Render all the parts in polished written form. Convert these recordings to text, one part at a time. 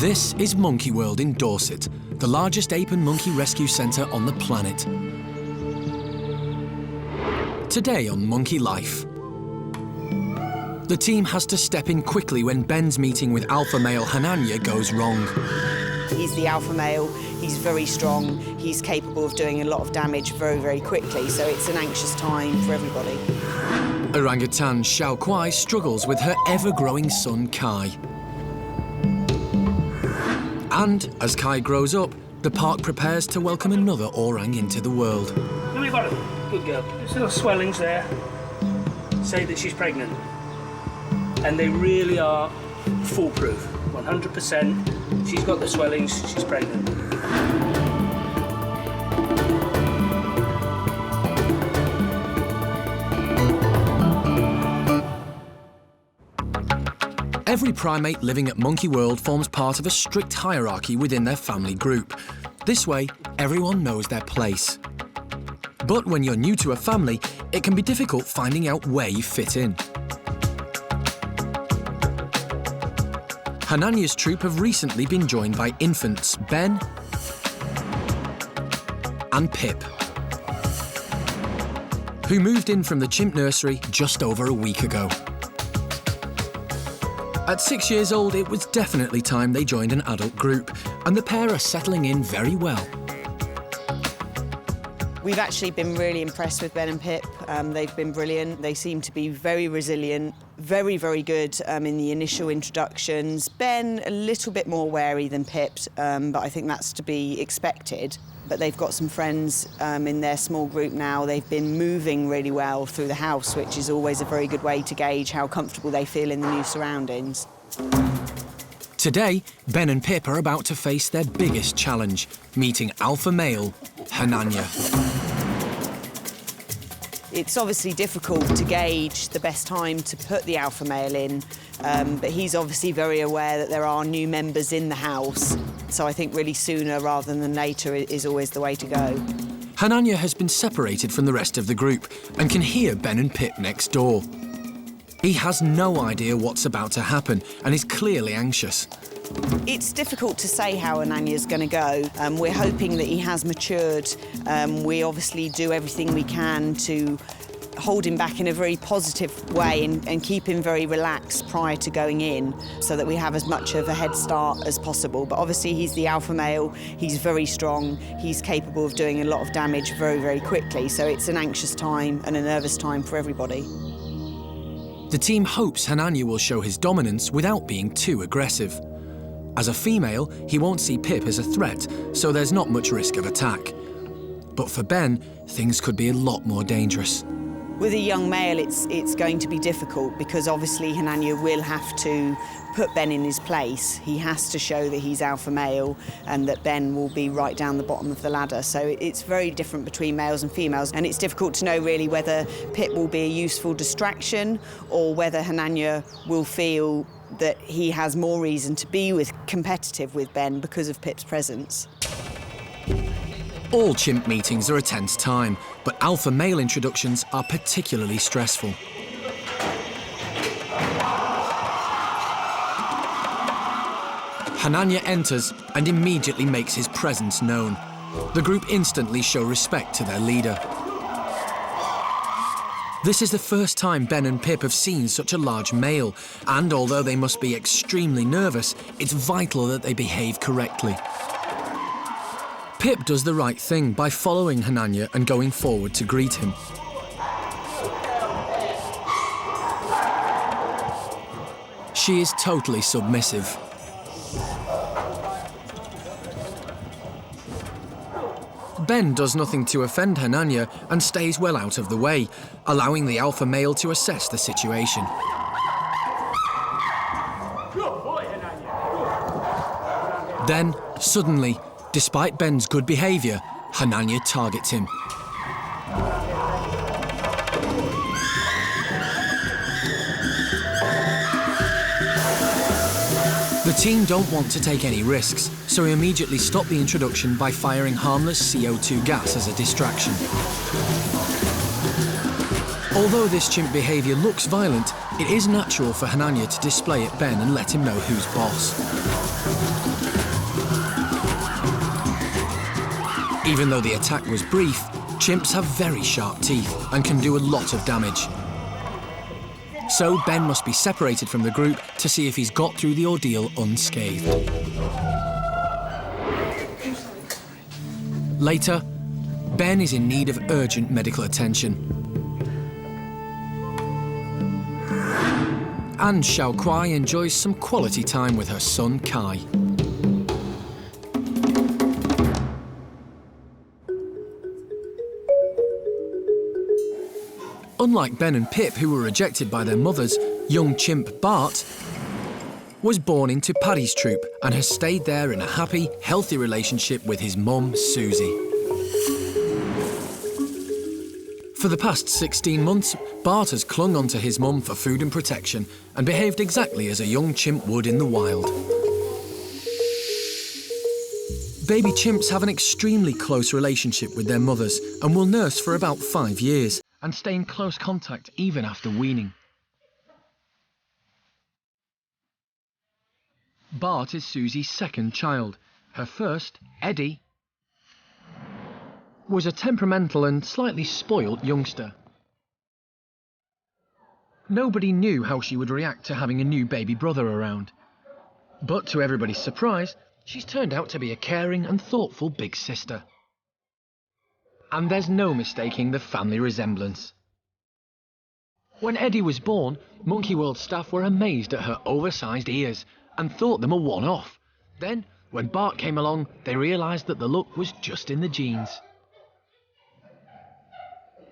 This is Monkey World in Dorset, the largest ape and monkey rescue centre on the planet. Today on Monkey Life. The team has to step in quickly when Ben's meeting with alpha male Hananya goes wrong. He's the alpha male, he's very strong, he's capable of doing a lot of damage very, very quickly, so it's an anxious time for everybody. Orangutan Xiao Kuai struggles with her ever-growing son Kai. And as Kai grows up, the park prepares to welcome another orang into the world. Here we've got her. Good girl. There's little swellings there. Say that she's pregnant. And they really are foolproof. 100%. She's got the swellings, she's pregnant. Every primate living at Monkey World forms part of a strict hierarchy within their family group. This way, everyone knows their place. But when you're new to a family, it can be difficult finding out where you fit in. Hananya's troop have recently been joined by infants Ben and Pip, who moved in from the Chimp nursery just over a week ago. At 6 years old, it was definitely time they joined an adult group, and the pair are settling in very well. We've actually been really impressed with Ben and Pip. They've been brilliant. They seem to be very resilient, very, very good in the initial introductions. Ben, a little bit more wary than Pip, but I think that's to be expected. But they've got some friends in their small group now. They've been moving really well through the house, which is always a very good way to gauge how comfortable they feel in the new surroundings. Today, Ben and Pip are about to face their biggest challenge, meeting alpha male Hananya. It's obviously difficult to gauge the best time to put the alpha male in, but he's obviously very aware that there are new members in the house. So I think really sooner rather than later is always the way to go. Hananya has been separated from the rest of the group and can hear Ben and Pip next door. He has no idea what's about to happen and is clearly anxious. It's difficult to say how Hananya's going to go. We're hoping that he has matured. We obviously do everything we can to hold him back in a very positive way and keep him very relaxed prior to going in so that we have as much of a head start as possible. But obviously he's the alpha male, he's very strong, he's capable of doing a lot of damage very, very quickly, so it's an anxious time and a nervous time for everybody. The team hopes Hananya will show his dominance without being too aggressive. As a female, he won't see Pip as a threat, so there's not much risk of attack. But for Ben, things could be a lot more dangerous. With a young male, it's going to be difficult because obviously Hananya will have to put Ben in his place. He has to show that he's alpha male and that Ben will be right down the bottom of the ladder. So it's very different between males and females, and it's difficult to know really whether Pip will be a useful distraction or whether Hananya will feel that he has more reason to be competitive with Ben because of Pip's presence. All chimp meetings are a tense time, but alpha male introductions are particularly stressful. Hananya enters and immediately makes his presence known. The group instantly show respect to their leader. This is the first time Ben and Pip have seen such a large male, and although they must be extremely nervous, it's vital that they behave correctly. Pip does the right thing by following Hananya and going forward to greet him. She is totally submissive. Ben does nothing to offend Hananya and stays well out of the way, allowing the alpha male to assess the situation. Then, suddenly, despite Ben's good behaviour, Hananya targets him. The team don't want to take any risks, so we immediately stop the introduction by firing harmless CO2 gas as a distraction. Although this chimp behaviour looks violent, it is natural for Hananya to display at Ben and let him know who's boss. Even though the attack was brief, chimps have very sharp teeth and can do a lot of damage. So Ben must be separated from the group to see if he's got through the ordeal unscathed. Later, Ben is in need of urgent medical attention. And Xiao Kuai enjoys some quality time with her son Kai. Unlike Ben and Pip, who were rejected by their mothers, young chimp Bart was born into Paddy's troop and has stayed there in a happy, healthy relationship with his mum, Susie. For the past 16 months, Bart has clung onto his mum for food and protection and behaved exactly as a young chimp would in the wild. Baby chimps have an extremely close relationship with their mothers and will nurse for about 5 years and stay in close contact even after weaning. Bart is Susie's second child. Her first, Eddie, was a temperamental and slightly spoilt youngster. Nobody knew how she would react to having a new baby brother around. But to everybody's surprise, she's turned out to be a caring and thoughtful big sister. And there's no mistaking the family resemblance. When Eddie was born, Monkey World staff were amazed at her oversized ears and thought them a one-off. Then, when Bart came along, they realised that the look was just in the genes.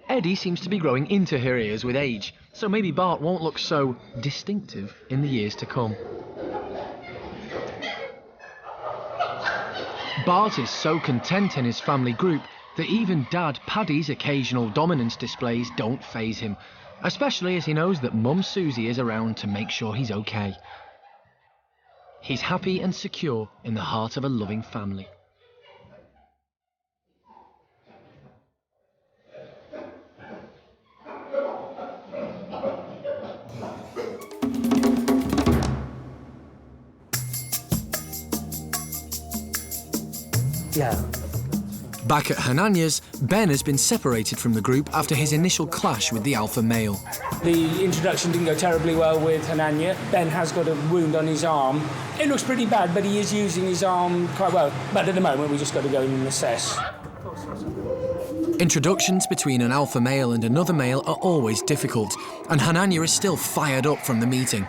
Eddie seems to be growing into her ears with age, so maybe Bart won't look so distinctive in the years to come. Bart is so content in his family group that even Dad Paddy's occasional dominance displays don't faze him, especially as he knows that Mum Susie is around to make sure he's okay. He's happy and secure in the heart of a loving family. Yeah. Back at Hananya's, Ben has been separated from the group after his initial clash with the alpha male. The introduction didn't go terribly well with Hananya. Ben has got a wound on his arm. It looks pretty bad, but he is using his arm quite well. But at the moment, we just got to go in and assess. Introductions between an alpha male and another male are always difficult, and Hananya is still fired up from the meeting.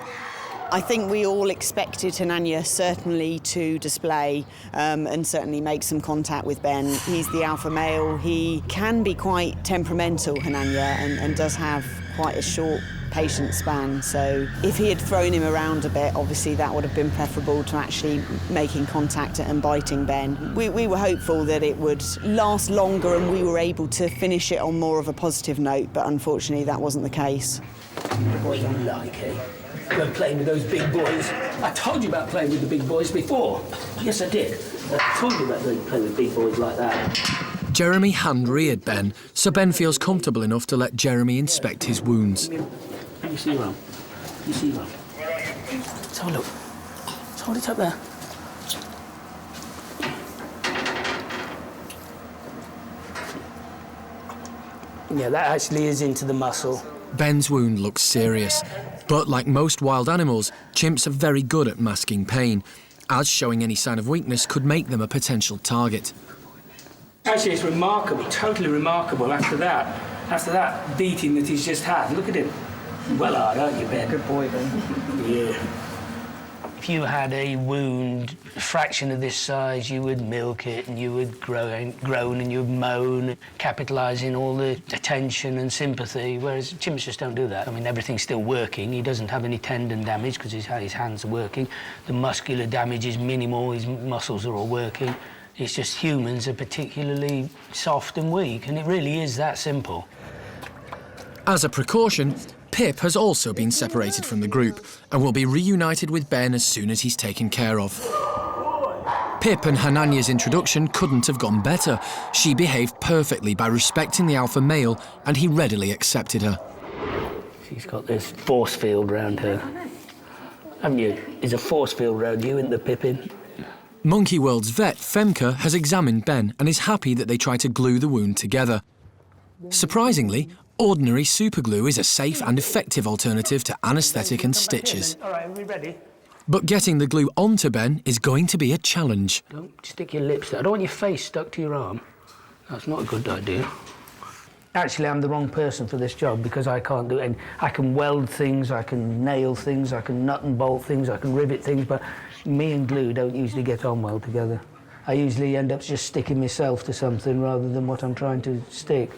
I think we all expected Hananya certainly to display and certainly make some contact with Ben. He's the alpha male. He can be quite temperamental, Hananya, and does have quite a short patience span. So if he had thrown him around a bit, obviously that would have been preferable to actually making contact and biting Ben. We were hopeful that it would last longer and we were able to finish it on more of a positive note, but unfortunately that wasn't the case. What you like, eh? Go playing with those big boys. I told you about playing with the big boys before. Yes, I did. I told you about playing with big boys like that. Jeremy hand-reared Ben, so Ben feels comfortable enough to let Jeremy inspect his wounds. You see one? You see one? Let's have a look. Let's hold it up there. Yeah, that actually is into the muscle. Ben's wound looks serious, but like most wild animals, chimps are very good at masking pain, as showing any sign of weakness could make them a potential target. Actually, it's remarkable, totally remarkable after that beating that he's just had. Look at him. Well hard, aren't you, Ben? Good boy, Ben. Yeah. If you had a wound a fraction of this size, you would milk it and you would groan and you would moan, capitalising all the attention and sympathy, whereas chimps just don't do that. I mean, everything's still working. He doesn't have any tendon damage because his hands are working. The muscular damage is minimal. His muscles are all working. It's just humans are particularly soft and weak, and it really is that simple. As a precaution, Pip has also been separated from the group and will be reunited with Ben as soon as he's taken care of. Pip and Hananya's introduction couldn't have gone better. She behaved perfectly by respecting the alpha male and he readily accepted her. She's got this force field round her. Haven't you? There's a force field round you in the Pippin. Monkey World's vet, Femke, has examined Ben and is happy that they try to glue the wound together. Surprisingly, ordinary superglue is a safe and effective alternative to anaesthetic and stitches. All right, are we ready? But getting the glue onto Ben is going to be a challenge. Don't stick your lips there. I don't want your face stuck to your arm. That's not a good idea. Actually, I'm the wrong person for this job because I can't do it. I can weld things, I can nail things, I can nut and bolt things, I can rivet things, but me and glue don't usually get on well together. I usually end up just sticking myself to something rather than what I'm trying to stick.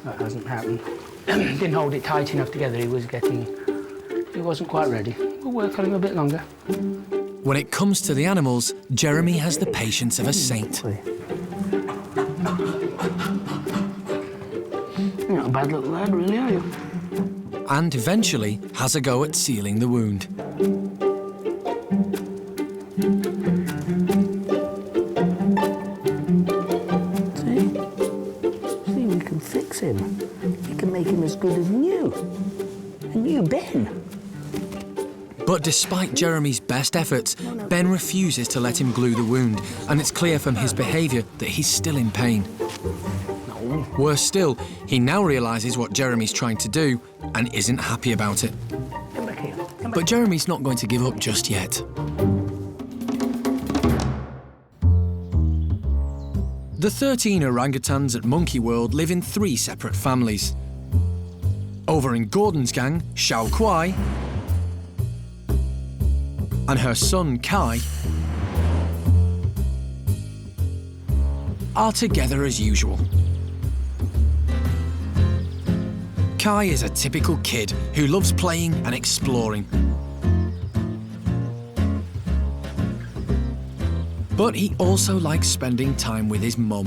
That hasn't happened. Didn't hold it tight enough together. He wasn't quite ready. We'll work on him a bit longer. When it comes to the animals, Jeremy has the patience of a saint. You're not a bad little lad, really, are you? And eventually has a go at sealing the wound. See, we can fix him. We can make him as good as new. A new Ben. But despite Jeremy's best efforts, Ben refuses to let him glue the wound, and it's clear from his behaviour that he's still in pain. Worse still, he now realises what Jeremy's trying to do and isn't happy about it. Come back here. But Jeremy's not going to give up just yet. The 13 orangutans at Monkey World live in 3 separate families. Over in Gordon's gang, Xiao Kuai and her son Kai are together as usual. Kai is a typical kid who loves playing and exploring. But he also likes spending time with his mum.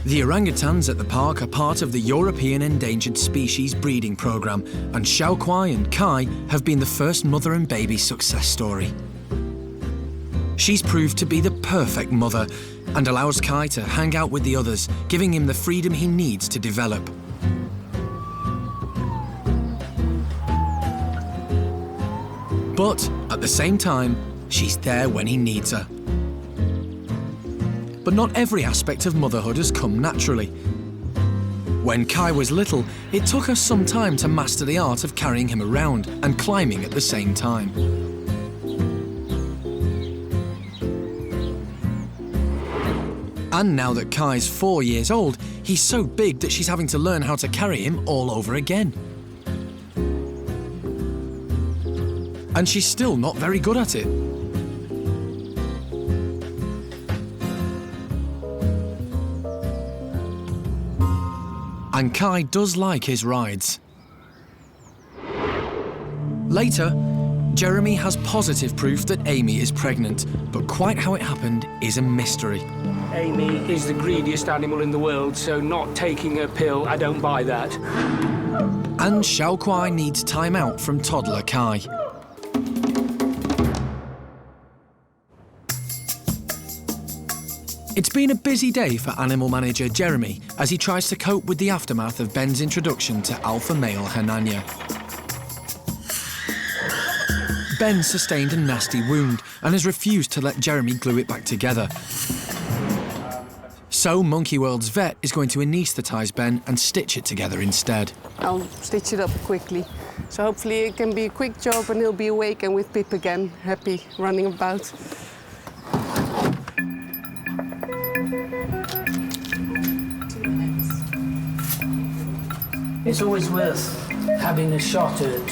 The orangutans at the park are part of the European Endangered Species breeding programme, and Xiao Kuai and Kai have been the first mother and baby success story. She's proved to be the perfect mother and allows Kai to hang out with the others, giving him the freedom he needs to develop. But at the same time, she's there when he needs her. But not every aspect of motherhood has come naturally. When Kai was little, it took her some time to master the art of carrying him around and climbing at the same time. And now that Kai's 4 years old, he's so big that she's having to learn how to carry him all over again. And she's still not very good at it. And Kai does like his rides. Later, Jeremy has positive proof that Amy is pregnant, but quite how it happened is a mystery. Amy is the greediest animal in the world, so not taking her pill, I don't buy that. And Xiao Kuai needs time out from toddler Kai. It's been a busy day for animal manager Jeremy as he tries to cope with the aftermath of Ben's introduction to alpha male Hananya. Ben sustained a nasty wound and has refused to let Jeremy glue it back together. So Monkey World's vet is going to anaesthetise Ben and stitch it together instead. I'll stitch it up quickly. So hopefully it can be a quick job and he'll be awake and with Pip again, happy, running about. It's always worth having a shot at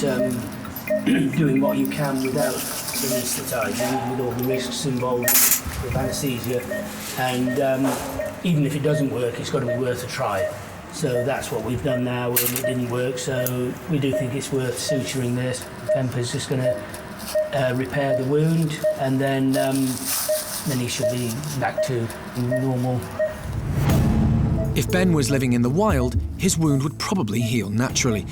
doing what you can without anaesthetising, with all the risks involved with anaesthesia. And even if it doesn't work, it's got to be worth a try. So that's what we've done now, and it didn't work, so we do think it's worth suturing this. Femke's just going to repair the wound, and then he should be back to normal. If Ben was living in the wild, his wound would probably heal naturally.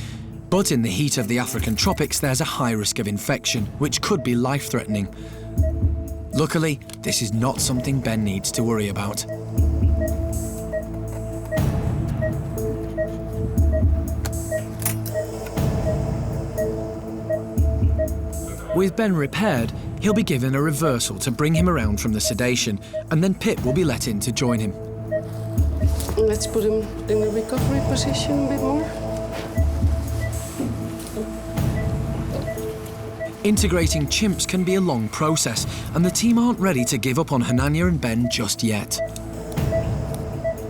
But in the heat of the African tropics, there's a high risk of infection, which could be life-threatening. Luckily, this is not something Ben needs to worry about. With Ben repaired, he'll be given a reversal to bring him around from the sedation, and then Pip will be let in to join him. Let's put him in a recovery position a bit more. Integrating chimps can be a long process, and the team aren't ready to give up on Hananya and Ben just yet.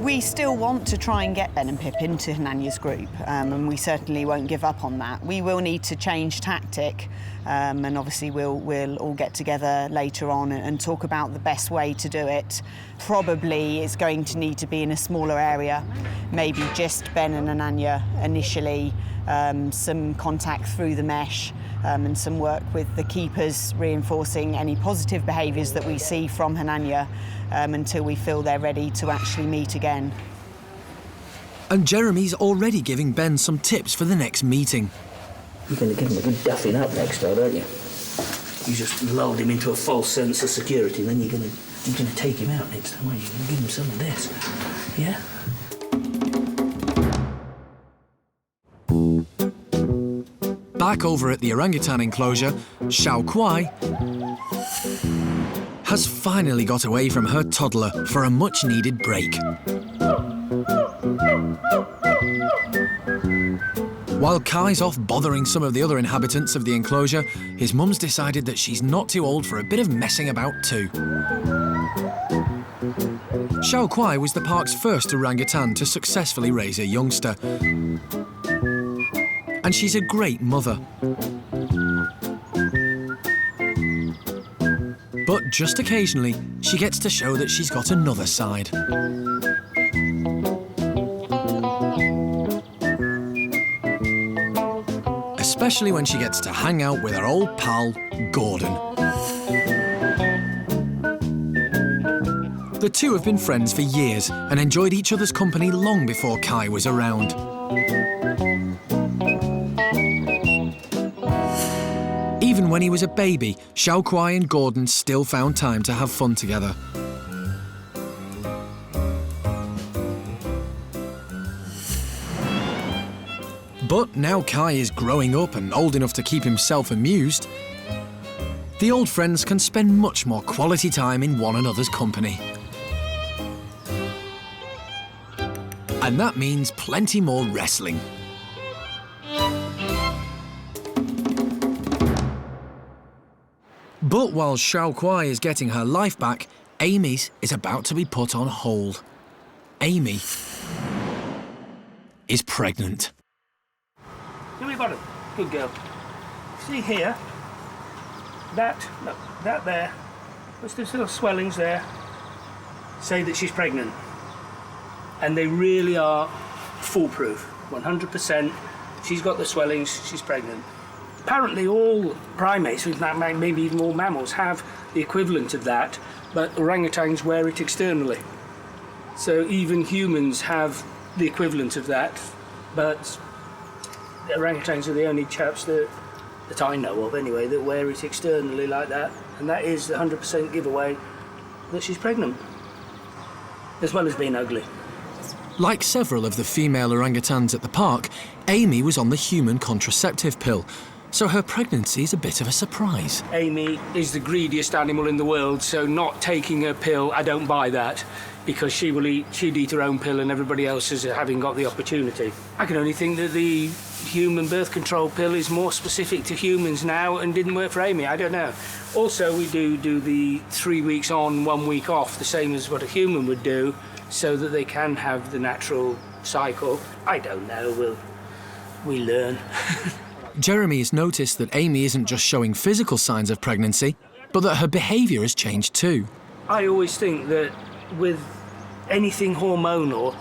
We still want to try and get Ben and Pip into Hananya's group, and we certainly won't give up on that. We will need to change tactic, and obviously we'll all get together later on and talk about the best way to do it. Probably it's going to need to be in a smaller area, maybe just Ben and Hananya initially, some contact through the mesh, and some work with the keepers reinforcing any positive behaviours that we see from Hananya until we feel they're ready to actually meet again. And Jeremy's already giving Ben some tips for the next meeting. You're going to give him a good duffing up next time, aren't you? You just lulled him into a false sense of security, and then you're going to take him out next time, aren't you? You're going to give him some of this, yeah? Back over at the orangutan enclosure, Xiao Kuai has finally got away from her toddler for a much-needed break. While Kai's off bothering some of the other inhabitants of the enclosure, his mum's decided that she's not too old for a bit of messing about too. Xiao Kuai was the park's first orangutan to successfully raise a youngster. And she's a great mother. But just occasionally, she gets to show that she's got another side. Especially when she gets to hang out with her old pal, Gordon. The two have been friends for years and enjoyed each other's company long before Kai was around. Even when he was a baby, Xiao Kuai and Gordon still found time to have fun together. But now Kai is growing up and old enough to keep himself amused, the old friends can spend much more quality time in one another's company. And that means plenty more wrestling. But while Xiao Kuai is getting her life back, Amy's is about to be put on hold. Amy is pregnant. Here we got it. Good girl. See here, that there, there's little swellings there, say that she's pregnant. And they really are foolproof, 100%. She's got the swellings, she's pregnant. Apparently all primates, maybe even all mammals, have the equivalent of that, but orangutans wear it externally. So even humans have the equivalent of that, but the orangutans are the only chaps that I know of anyway, that wear it externally like that, and that is the 100% giveaway that she's pregnant, as well as being ugly. Like several of the female orangutans at the park, Amy was on the human contraceptive pill, so her pregnancy is a bit of a surprise. Amy is the greediest animal in the world, so not taking her pill, I don't buy that, because she'd eat her own pill and everybody else is having got the opportunity. I can only think that the human birth control pill is more specific to humans now and didn't work for Amy, I don't know. Also, we do the 3 weeks on, 1 week off, the same as what a human would do, so that they can have the natural cycle. I don't know, we learn. Jeremy has noticed that Amy isn't just showing physical signs of pregnancy, but that her behaviour has changed too. I always think that with anything hormonal,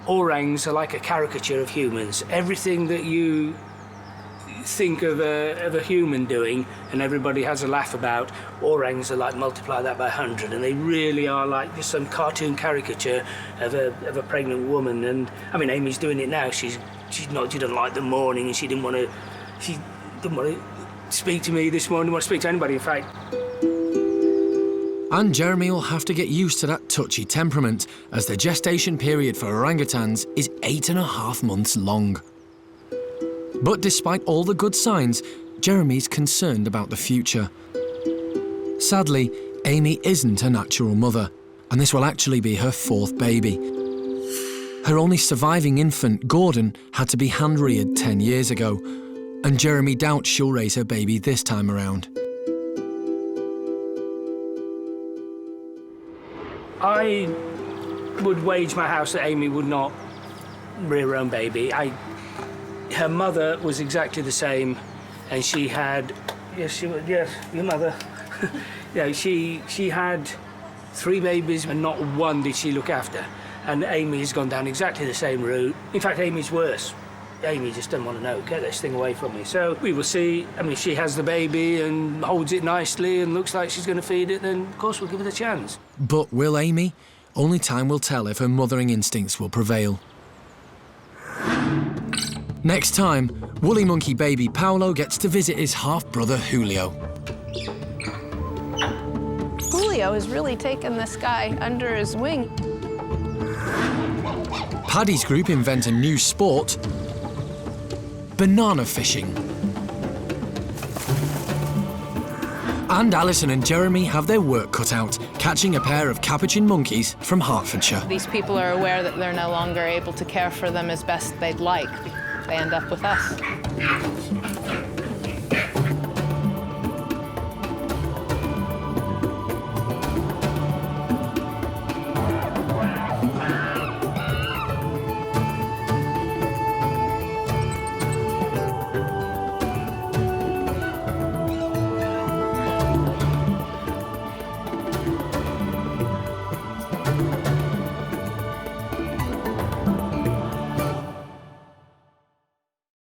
orangs are like a caricature of humans. Everything that you think of a human doing and everybody has a laugh about, orangs are like multiply that by 100, and they really are like just some cartoon caricature of a pregnant woman. And I mean, Amy's doing it now. She doesn't like the morning, and she didn't want to speak to me this morning, didn't want to speak to anybody, in fact. And Jeremy will have to get used to that touchy temperament, as the gestation period for orangutans is 8.5 months long. But despite all the good signs, Jeremy's concerned about the future. Sadly, Amy isn't a natural mother, and this will actually be her 4th baby. Her only surviving infant, Gordon, had to be hand-reared 10 years ago, and Jeremy doubts she'll raise her baby this time around. I would wage my house that Amy would not rear her own baby. Her mother was exactly the same, and she had, yes, your mother. Yeah, she had 3 babies and not one did she look after. And Amy's gone down exactly the same route. In fact, Amy's worse. Amy just doesn't want to know, get this thing away from me. So we will see. I mean, if she has the baby and holds it nicely and looks like she's going to feed it, then of course we'll give it a chance. But will Amy? Only time will tell if her mothering instincts will prevail. Next time, woolly monkey baby Paolo gets to visit his half-brother Julio. Julio has really taken this guy under his wing. Paddy's group invent a new sport, banana fishing. And Alison and Jeremy have their work cut out, catching a pair of capuchin monkeys from Hertfordshire. These people are aware that they're no longer able to care for them as best they'd like. They end up with us.